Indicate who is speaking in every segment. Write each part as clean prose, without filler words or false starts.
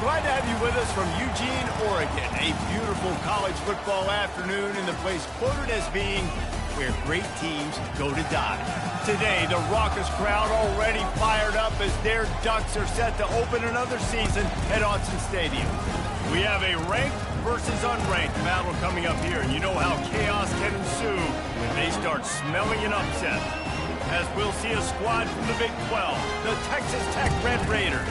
Speaker 1: glad to have you with us from Eugene, Oregon. A beautiful college football afternoon in the place quoted as being where great teams go to die. Today, the raucous crowd already fired up as their Ducks are set to open another season at Autzen Stadium. We have a ranked versus unranked battle coming up here, and you know how chaos can ensue when they start smelling an upset. As we'll see a squad from the Big 12, the Texas Tech Red Raiders,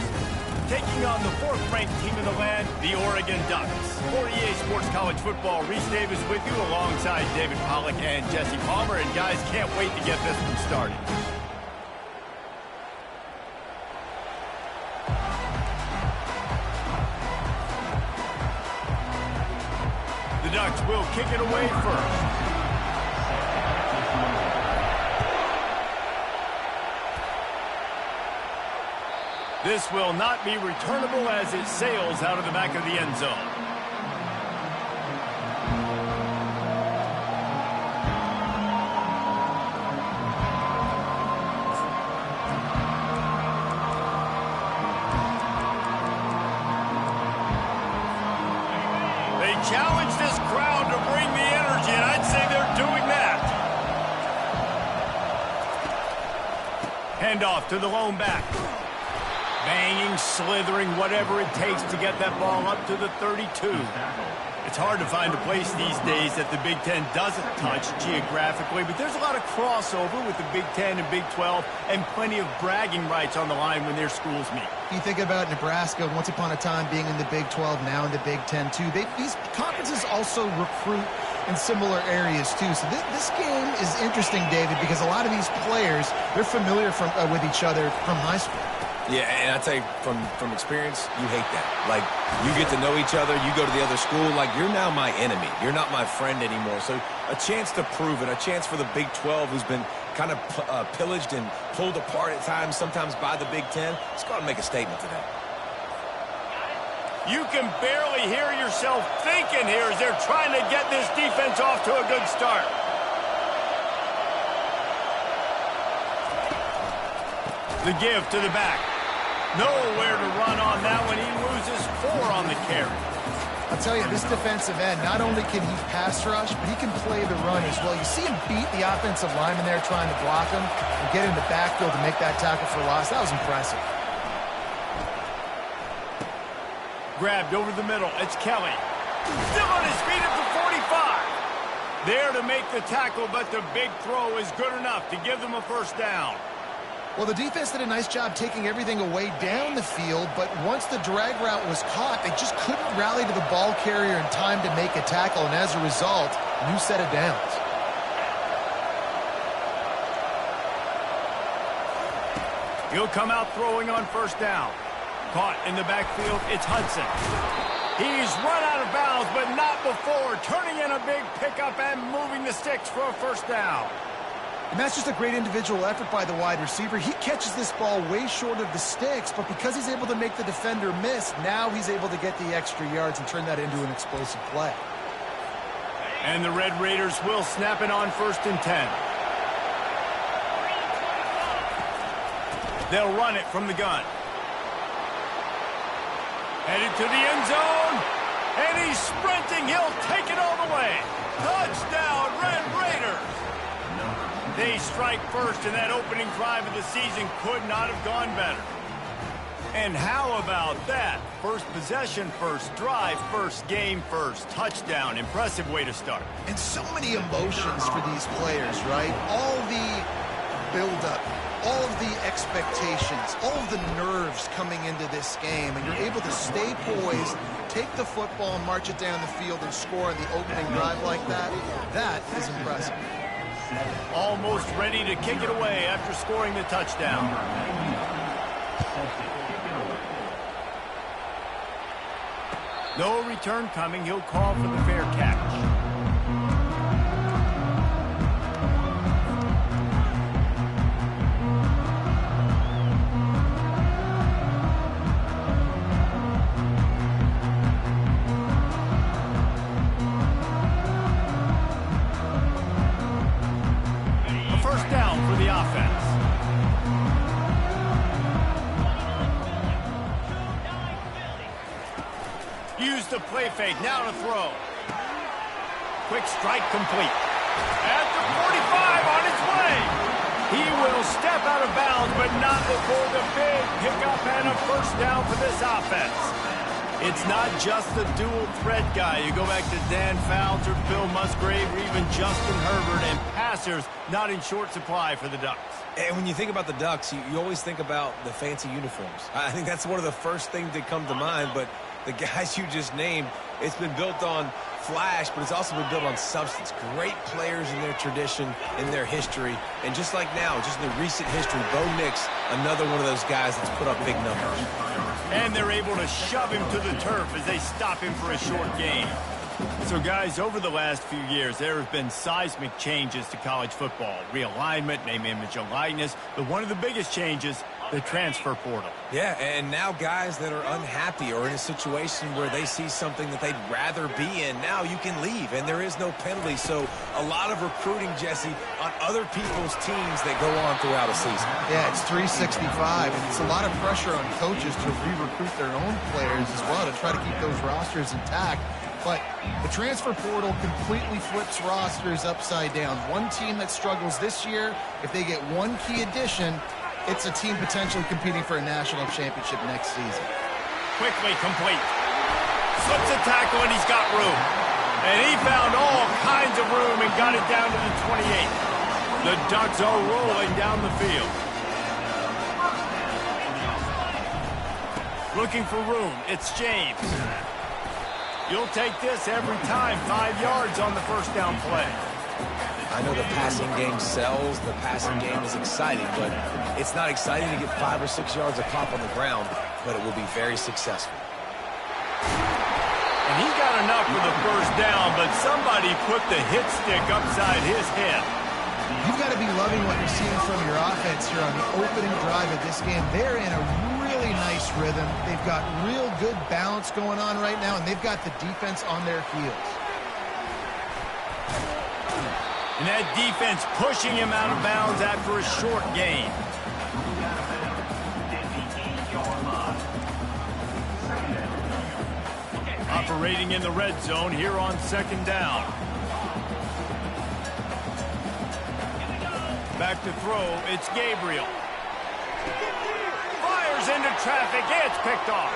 Speaker 1: taking on the fourth-ranked team in the land, the Oregon Ducks. For EA Sports College Football, Reese Davis with you alongside David Pollack and Jesse Palmer. And guys, can't wait to get this one started. The Ducks will kick it away first. This will not be returnable as it sails out of the back of the end zone. They challenge this crowd to bring the energy, and I'd say they're doing that. Handoff to the lone back. Banging, slithering, whatever it takes to get that ball up to the 32. It's hard to find a place these days that the Big Ten doesn't touch geographically, but there's a lot of crossover with the Big Ten and Big 12 and plenty of bragging rights on the line when their schools meet.
Speaker 2: You think about Nebraska, once upon a time being in the Big 12, now in the Big 10 too. These conferences also recruit in similar areas too. So this game is interesting, David, because a lot of these players, they're familiar with each other from high school.
Speaker 3: Yeah, and I tell you, from experience, you hate that. Like, you get to know each other, you go to the other school, like, you're now my enemy. You're not my friend anymore. So a chance to prove it, a chance for the Big 12, who's been kind of pillaged and pulled apart at times, sometimes by the Big 10. Let's go out and make a statement today.
Speaker 1: You can barely hear yourself thinking here as they're trying to get this defense off to a good start. The give to the back. Nowhere to run on that one. He loses 4 on the carry.
Speaker 2: I'll tell you, this defensive end, not only can he pass rush, but he can play the run as well. You see him beat the offensive lineman there trying to block him and get in the backfield to make that tackle for loss. That was impressive.
Speaker 1: Grabbed over the middle. It's Kelly. Still on his feet at the 45. There to make the tackle, but the big throw is good enough to give them a first down.
Speaker 2: Well, the defense did a nice job taking everything away down the field, but once the drag route was caught, they just couldn't rally to the ball carrier in time to make a tackle, and as a result, new set of downs.
Speaker 1: He'll come out throwing on first down. Caught in the backfield, it's Hudson. He's run out of bounds, but not before turning in a big pickup and moving the sticks for a first down.
Speaker 2: And that's just a great individual effort by the wide receiver. He catches this ball way short of the sticks, but because he's able to make the defender miss, now he's able to get the extra yards and turn that into an explosive play.
Speaker 1: And the Red Raiders will snap it on 1st and 10. They'll run it from the gun. Headed to the end zone, and he's sprinting. He'll take it all the way. Touchdown, Red Raiders! They strike first, and that opening drive of the season could not have gone better. And how about that? First possession, first drive, first game, first touchdown. Impressive way to start.
Speaker 2: And so many emotions for these players, right? All the build-up, all of the expectations, all of the nerves coming into this game, and you're able to stay poised, take the football and march it down the field and score on the opening drive like that. That is impressive.
Speaker 1: Almost ready to kick it away after scoring the touchdown. No return coming. He'll call for the fair catch. play fake. Now to throw. Quick strike complete. At the 45 on its way. He will step out of bounds, but not before the big pickup and a first down for this offense. It's not just the dual threat guy. You go back to Dan Fouts or Bill Musgrave or even Justin Herbert, and passers not in short supply for the Ducks.
Speaker 3: And when you think about the Ducks, you always think about the fancy uniforms. I think that's one of the first things that come to mind, but the guys you just named, it's been built on flash, but it's also been built on substance. Great players in their tradition, in their history, and just like now, just in the recent history, Bo Nix, another one of those guys that's put up big numbers.
Speaker 1: And they're able to shove him to the turf as they stop him for a short gain. So, guys, over the last few years, there have been seismic changes to college football. Realignment, name, image, and likeness. But one of the biggest changes, the transfer portal.
Speaker 3: Yeah, and now guys that are unhappy or in a situation where they see something that they'd rather be in, now you can leave, and there is no penalty. So a lot of recruiting, Jesse, on other people's teams that go on throughout a season.
Speaker 2: Yeah, it's 365, and it's a lot of pressure on coaches to re-recruit their own players as well to try to keep those rosters intact. But the transfer portal completely flips rosters upside down. One team that struggles this year, if they get one key addition, it's a team potentially competing for a national championship next season.
Speaker 1: Quickly complete. Slips a tackle and he's got room. And he found all kinds of room and got it down to the 28. The Ducks are rolling down the field. Looking for room. It's James. You'll take this every time. 5 yards on the first down play.
Speaker 3: I know the passing game sells, the passing game is exciting, but it's not exciting to get 5 or 6 yards a pop on the ground, but it will be very successful.
Speaker 1: And he got enough for the first down, but somebody put the hit stick upside his head.
Speaker 2: You've got to be loving what you're seeing from your offense here on the opening drive of this game. They're in a really nice rhythm. They've got real good balance going on right now, and they've got the defense on their heels.
Speaker 1: And that defense pushing him out of bounds after a short gain. Operating in the red zone here on second down. Back to throw, it's Gabriel. Fires into traffic, it's picked off.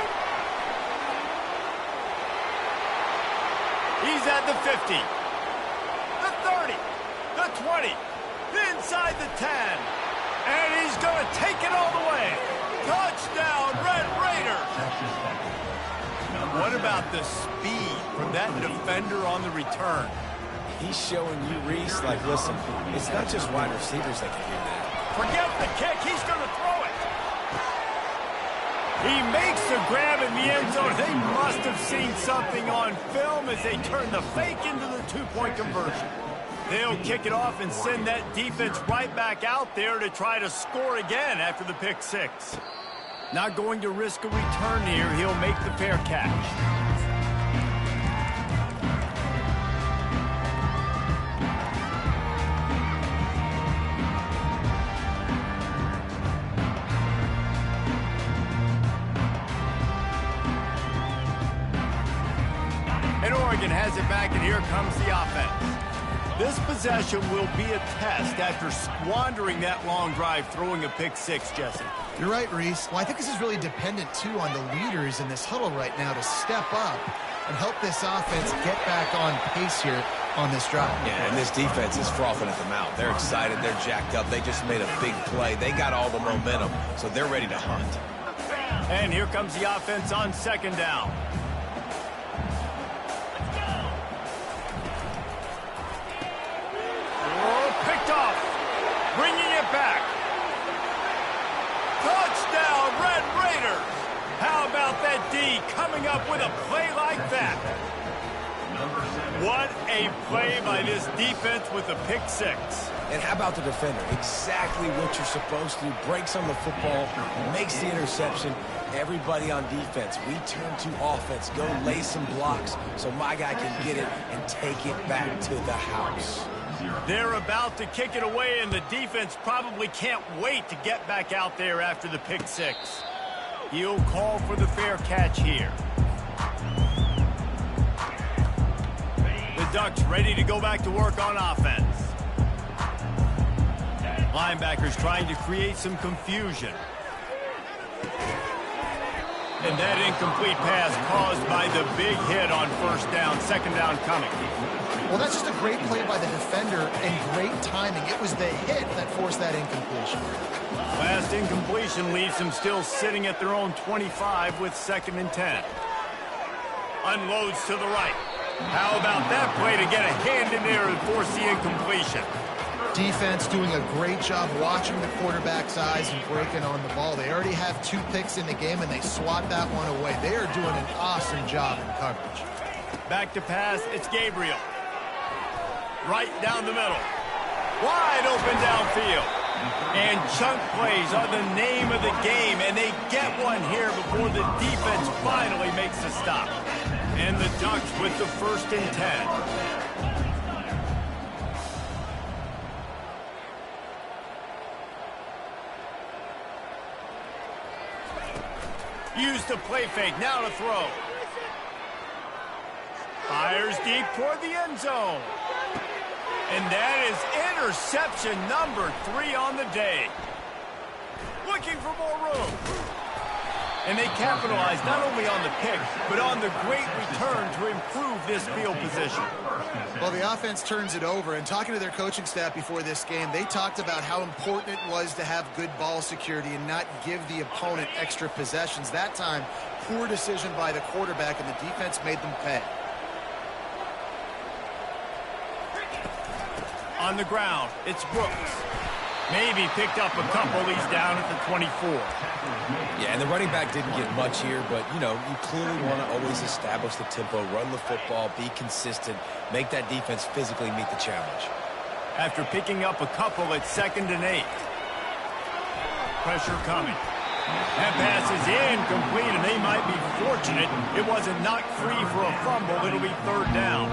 Speaker 1: He's at the 50. The 30. The 20, inside the 10, and he's going to take it all the way. Touchdown, Red Raiders. What about the speed from that defender on the return?
Speaker 3: He's showing you, Reese, like, listen, it's not just wide receivers that can do that.
Speaker 1: Forget the kick, he's going to throw it. He makes the grab in the end zone. They must have seen something on film as they turn the fake into the two-point conversion. They'll kick it off and send that defense right back out there to try to score again after the pick six. Not going to risk a return here. He'll make the fair catch. And Oregon has it back, and here comes the offense. This possession will be a test after squandering that long drive, throwing a pick six, Jesse.
Speaker 2: You're right, Reese. Well, I think this is really dependent, too, on the leaders in this huddle right now to step up and help this offense get back on pace here on this drive.
Speaker 3: Yeah, and this defense is frothing at the mouth. They're excited. They're jacked up. They just made a big play. They got all the momentum, so they're ready to hunt.
Speaker 1: And here comes the offense on second down. Picked off, bringing it back. Touchdown, Red Raiders. How about that D coming up with a play like that? What a play by this defense with a pick six.
Speaker 3: And how about the defender? Exactly what you're supposed to do. Breaks on the football, makes the interception. Everybody on defense, we turn to offense. Go lay some blocks so my guy can get it and take it back to the house.
Speaker 1: They're about to kick it away, and the defense probably can't wait to get back out there after the pick six. He'll call for the fair catch here. Ducks ready to go back to work on offense. Linebackers trying to create some confusion. And that incomplete pass caused by the big hit on first down. Second down coming.
Speaker 2: Well, that's just a great play by the defender and great timing. It was the hit that forced that incompletion.
Speaker 1: Last incompletion leaves them still sitting at their own 25 with 2nd and 10. Unloads to the right. How about that play to get a hand in there and force the incompletion?
Speaker 2: Defense doing a great job watching the quarterback's eyes and breaking on the ball. They already have 2 picks in the game, and they swat that one away. They are doing an awesome job in coverage.
Speaker 1: Back to pass, it's Gabriel. Right down the middle. Wide open downfield. And chunk plays are the name of the game, and they get one here before the defense finally makes a stop. And the Ducks with the 1st and 10. Use the play fake, now to throw. Fires deep toward the end zone. And that is interception number 3 on the day. Looking for more room. And they capitalize not only on the pick, but on the great return to improve this field position.
Speaker 2: Well, the offense turns it over, and talking to their coaching staff before this game, they talked about how important it was to have good ball security and not give the opponent extra possessions. That time, poor decision by the quarterback, and the defense made them pay.
Speaker 1: On the ground, it's Brooks. Maybe picked up a couple. He's down at the 24.
Speaker 3: Yeah, and the running back didn't get much here, but, you know, you clearly want to always establish the tempo, run the football, be consistent, make that defense physically meet the challenge.
Speaker 1: After picking up a couple at 2nd and 8. Pressure coming. That pass is incomplete, and they might be fortunate it wasn't knocked free for a fumble. It'll be 3rd down.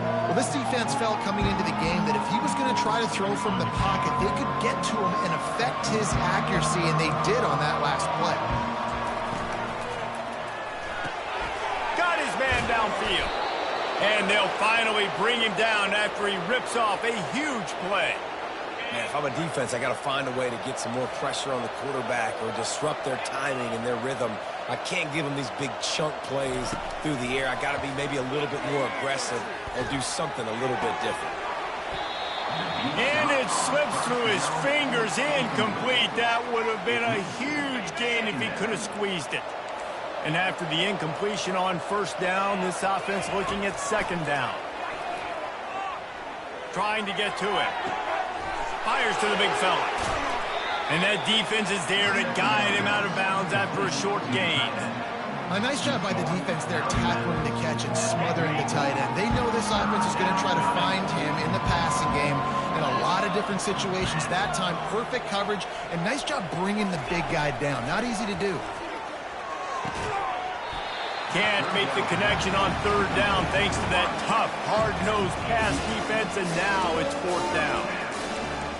Speaker 2: Well, this defense felt coming into the game that if he was going to try to throw from the pocket, they could get to him and affect his accuracy, and they did on that last play.
Speaker 1: Got his man downfield. And they'll finally bring him down after he rips off a huge play.
Speaker 3: Man, if I'm a defense, I got to find a way to get some more pressure on the quarterback or disrupt their timing and their rhythm. I can't give them these big chunk plays through the air. I got to be maybe a little bit more aggressive or do something a little bit different.
Speaker 1: And it slips through his fingers, incomplete. That would have been a huge gain if he could have squeezed it. And after the incompletion on 1st down, this offense looking at 2nd down. Trying to get to it. Fires to the big fella. And that defense is there to guide him out of bounds after a short gain.
Speaker 2: A nice job by the defense there tackling the catch and smothering the tight end. They know this offense is going to try to find him in the passing game in a lot of different situations. That time, perfect coverage, and nice job bringing the big guy down. Not easy to do.
Speaker 1: Can't make the connection on 3rd down thanks to that tough, hard-nosed pass defense, and now it's 4th down.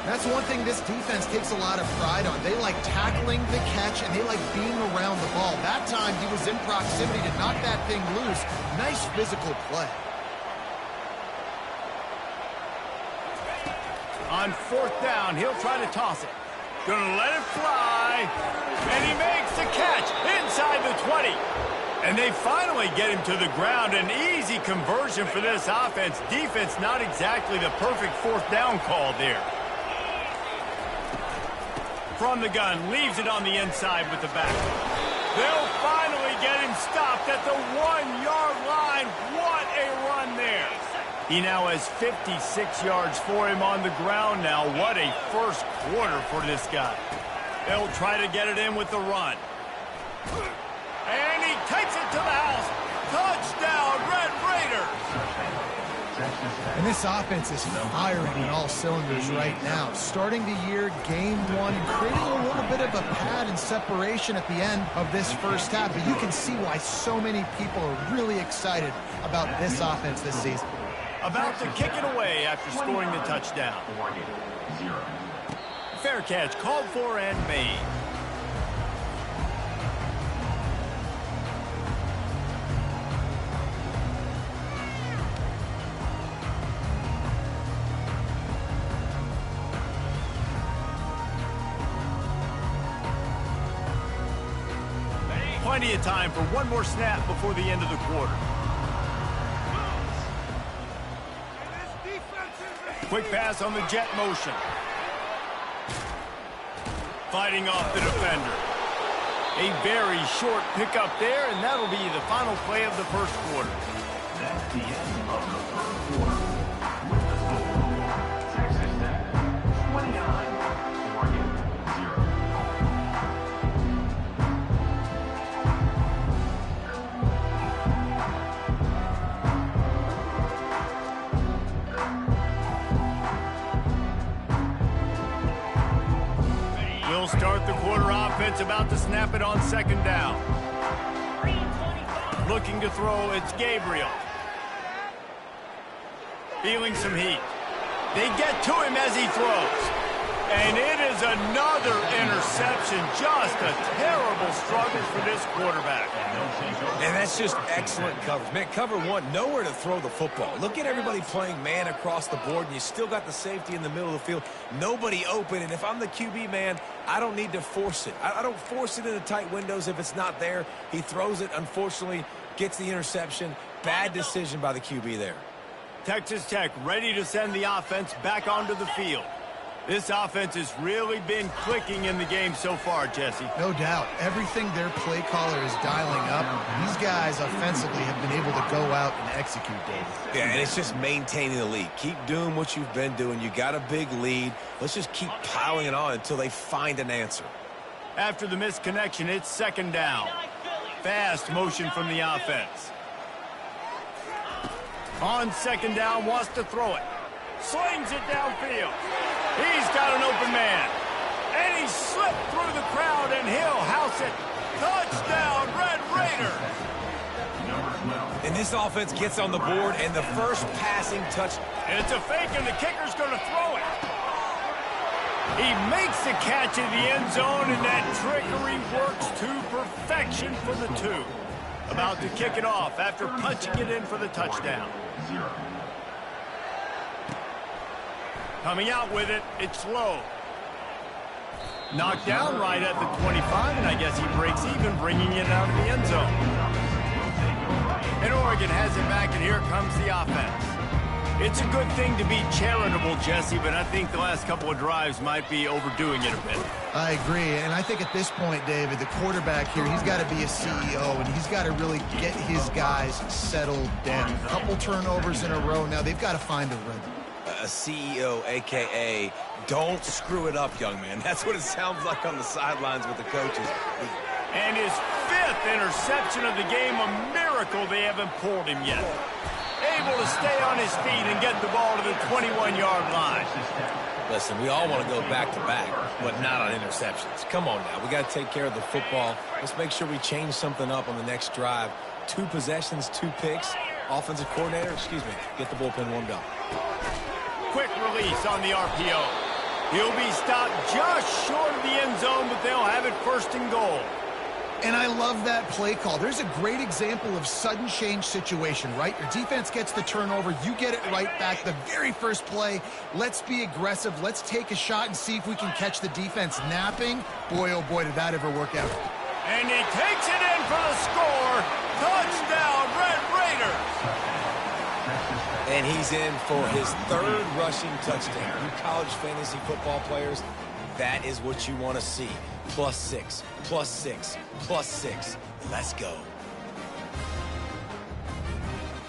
Speaker 2: That's one thing this defense takes a lot of pride on. They like tackling the catch, and they like being around the ball. That time, he was in proximity to knock that thing loose. Nice physical play.
Speaker 1: On 4th down, he'll try to toss it. Gonna let it fly, and he makes the catch inside the 20. And they finally get him to the ground. An easy conversion for this offense. Defense not exactly the perfect 4th down call there. From the gun, leaves it on the inside with the back. They'll finally get him stopped at the 1-yard line. What a run there. He now has 56 yards for him on the ground now. What a first quarter for this guy. They'll try to get it in with the run. And he takes it to the house. Touchdown, Red Raiders.
Speaker 2: And this offense is firing on all cylinders right now. Starting the year, game 1, and creating a little bit of a pad and separation at the end of this first half. But you can see why so many people are really excited about this offense this season.
Speaker 1: About to kick it away after scoring the touchdown. Fair catch called for and made. plenty of time for one more snap before the end of the quarter. Quick pass on the jet motion. Fighting off the defender. A very short pickup there, and that'll be the final play of the first quarter.
Speaker 4: That's the end of the first quarter. With the score, Texas Tech 29, Oregon 0.
Speaker 1: We'll start the quarter offense, about to snap it on second down. Looking to throw, it's Gabriel. Feeling some heat. They get to him as he throws. And it is another interception. Just a terrible struggle for this quarterback.
Speaker 3: And that's just excellent coverage. Man, cover one, nowhere to throw the football. Look at everybody playing man across the board, and you still got the safety in the middle of the field. Nobody open, and if I'm the QB, man, I don't need to force it. I don't force it into tight windows if it's not there. He throws it, unfortunately, gets the interception. Bad decision by the QB there.
Speaker 1: Texas Tech ready to send the offense back onto the field. This offense has really been clicking in the game so far, Jesse.
Speaker 2: No doubt. Everything their play caller is dialing up, these guys offensively have been able to go out and execute, David.
Speaker 3: Yeah, and it's just maintaining the lead. Keep doing what you've been doing. You got a big lead. Let's just keep piling it on until they find an answer.
Speaker 1: After the missed connection, it's second down. Fast motion from the offense. On second down, wants to throw it. Slings it downfield. He's got an open man. And he slipped through the crowd, and he'll house it. Touchdown, Red Raiders.
Speaker 3: And this offense gets on the board, and the first passing touch.
Speaker 1: It's a fake, and the kicker's going to throw it. He makes the catch in the end zone, and that trickery works to perfection for the two. About to kick it off after punching it in for the touchdown. Coming out with it, it's low. Knocked down right at the 25, and I guess he breaks even, bringing it out of the end zone. And Oregon has it back, and here comes the offense. It's a good thing to be charitable, Jesse, but I think the last couple of drives might be overdoing it a bit.
Speaker 2: I agree, and I think at this point, David, the quarterback here, he's got to be a CEO, and he's got to really get his guys settled down. A couple turnovers in a row. Now they've got to find a rhythm.
Speaker 3: A CEO, a.k.a. don't screw it up, young man. That's what it sounds like on the sidelines with the coaches.
Speaker 1: And his fifth interception of the game, a miracle they haven't pulled him yet. Able to stay on his feet and get the ball to the 21-yard line.
Speaker 3: Listen, we all want to go back-to-back, but not on interceptions. Come on now. We got to take care of the football. Let's make sure we change something up on the next drive. 2 possessions, 2 picks. Offensive coordinator, get the bullpen warmed up.
Speaker 1: Quick release on the RPO. He'll be stopped just short of the end zone, but they'll have it first and goal.
Speaker 2: And I love that play call. There's a great example of sudden change situation, right? Your defense gets the turnover. You get it right back. The very first play, let's be aggressive. Let's take a shot and see if we can catch the defense napping. Boy, oh boy, did that ever work out.
Speaker 1: And he takes it in for the score. Touchdown, Red Raiders.
Speaker 3: And he's in for his 3rd rushing touchdown. You college fantasy football players, that is what you want to see. +6, +6, +6. Let's go.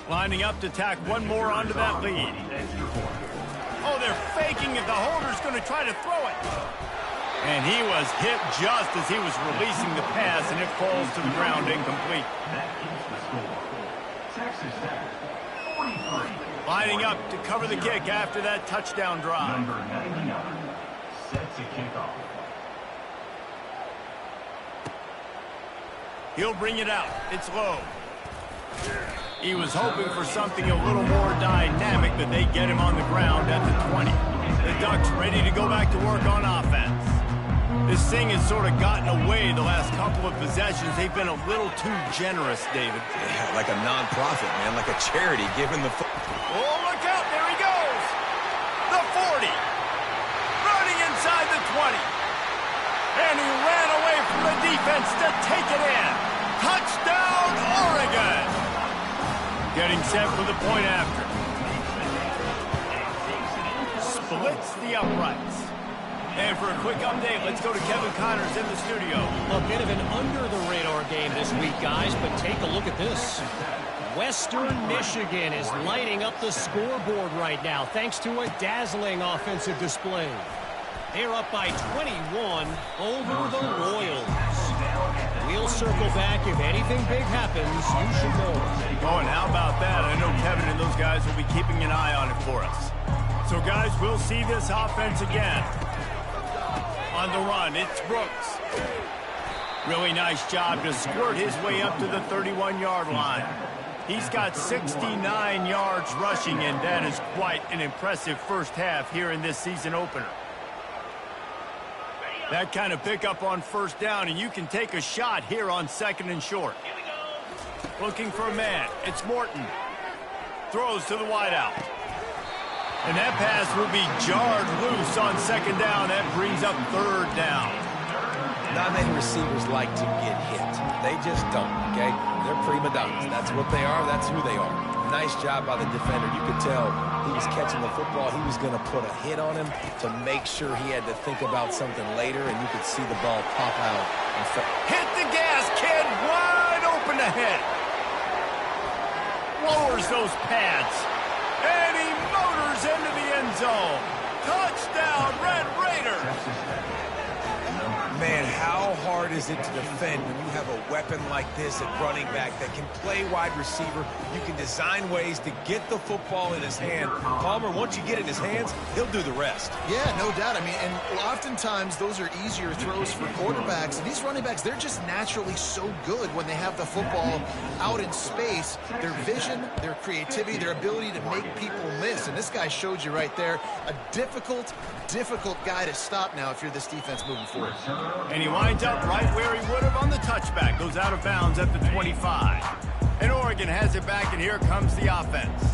Speaker 1: Lining up to tack one more onto that lead. Oh, they're faking it. The holder's going to try to throw it. And he was hit just as he was releasing the pass, and it falls to the ground incomplete.
Speaker 4: That keeps the score. Texas Tech 43.
Speaker 1: Lining up to cover the kick after that touchdown drive.
Speaker 4: Number 99, set to kick off.
Speaker 1: He'll bring it out. It's low. He was hoping for something a little more dynamic, but they get him on the ground at the 20. The Ducks ready to go back to work on offense. This thing has sort of gotten away the last couple of possessions. They've been a little too generous, David.
Speaker 3: Yeah, like a non-profit, man, like a charity giving the...
Speaker 1: Oh, look out. There he goes. The 40. Running inside the 20. And he ran away from the defense to take it in. Touchdown, Oregon! Getting set for the point after. Splits the uprights. And for a quick update, let's go to Kevin Connors in the studio.
Speaker 5: A bit of an under-the-radar game this week, guys, but take a look at this. Western Michigan is lighting up the scoreboard right now thanks to a dazzling offensive display. They're up by 21 over the Royals. We'll circle back. If anything big happens, you should know.
Speaker 1: Oh, and how about that? I know Kevin and those guys will be keeping an eye on it for us. So, guys, we'll see this offense again. On the run, it's Brooks. Really nice job to squirt his way up to the 31-yard line. He's got 69 yards rushing, and that is quite an impressive first half here in this season opener. That kind of pickup on first down, and you can take a shot here on 2nd and short. Looking for a man. It's Morton. Throws to the wideout. And that pass will be jarred loose on 2nd down. That brings up 3rd down.
Speaker 3: Not many receivers like to get hit. They just don't, okay? They're prima donnas. That's what they are. That's who they are. Nice job by the defender. You could tell he was catching the football. He was going to put a hit on him to make sure he had to think about something later, and you could see the ball pop out.
Speaker 1: Hit the gas, kid. Wide open ahead. Lowers those pads. And he motors into the end zone. Touchdown, Red Raiders.
Speaker 3: Man, how hard is it to defend when you have a weapon like this at running back that can play wide receiver? You can design ways to get the football in his hand. Palmer, once you get it in his hands, he'll do the rest.
Speaker 2: Yeah, no doubt. I mean, and oftentimes those are easier throws for quarterbacks. And these running backs, they're just naturally so good when they have the football out in space. Their vision, their creativity, their ability to make people miss. And this guy showed you right there, a difficult guy to stop now if you're this defense moving forward.
Speaker 1: And he winds up right where he would have on the touchback. Goes out of bounds at the 25. And Oregon has it back, and here comes the offense.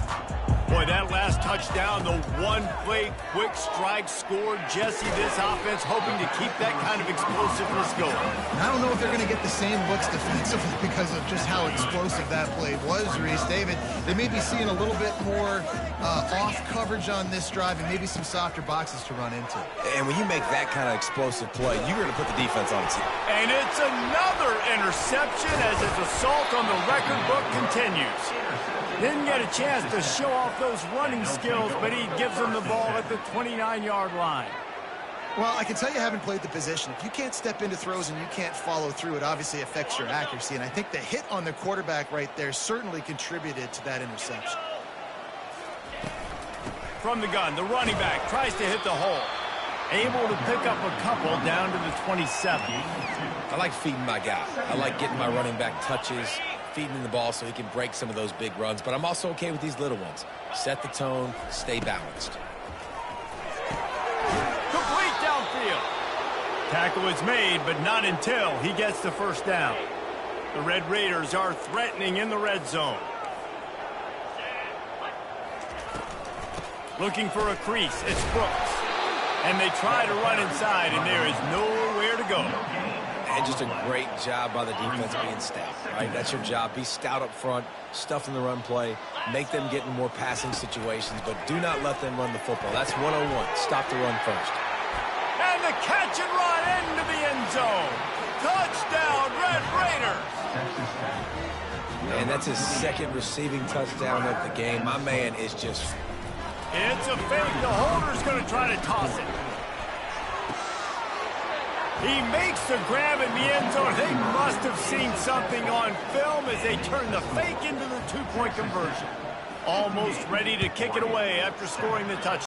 Speaker 1: Boy, that last touchdown, the one-play quick strike scored. Jesse, this offense hoping to keep that kind of explosiveness going.
Speaker 2: I don't know if they're going to get the same looks defensively because of just how explosive that play was, Reese. David, they may be seeing a little bit more off coverage on this drive and maybe some softer boxes to run into.
Speaker 3: And when you make that kind of explosive play, you're going to put the defense on its heel.
Speaker 1: And it's another interception as his assault on the record book continues. Didn't get a chance to show off those running skills, but he gives them the ball at the 29-yard line.
Speaker 2: Well, I can tell you haven't played the position. If you can't step into throws and you can't follow through, it obviously affects your accuracy. And I think the hit on the quarterback right there certainly contributed to that interception.
Speaker 1: From the gun, the running back tries to hit the hole. Able to pick up a couple down to the 27.
Speaker 3: I like feeding my guy. I like getting my running back touches, feeding him the ball so he can break some of those big runs. But I'm also okay with these little ones. Set the tone, stay balanced.
Speaker 1: Complete downfield. Tackle is made, but not until he gets the first down. The Red Raiders are threatening in the red zone. Looking for a crease. It's Brooks. And they try to run inside, and there is nowhere to go.
Speaker 3: And just a great job by the defense being stout, right? That's your job. Be stout up front, stuff in the run play, make them get in more passing situations, but do not let them run the football. That's 101. Stop the run first.
Speaker 1: And the catch and run into the end zone. Touchdown, Red Raiders.
Speaker 3: And that's his second receiving touchdown of the game. My man is just...
Speaker 1: It's a fake. The holder's going to try to toss it. He makes the grab in the end zone. They must have seen something on film as they turn the fake into the two-point conversion. Almost ready to kick it away after scoring the touchdown.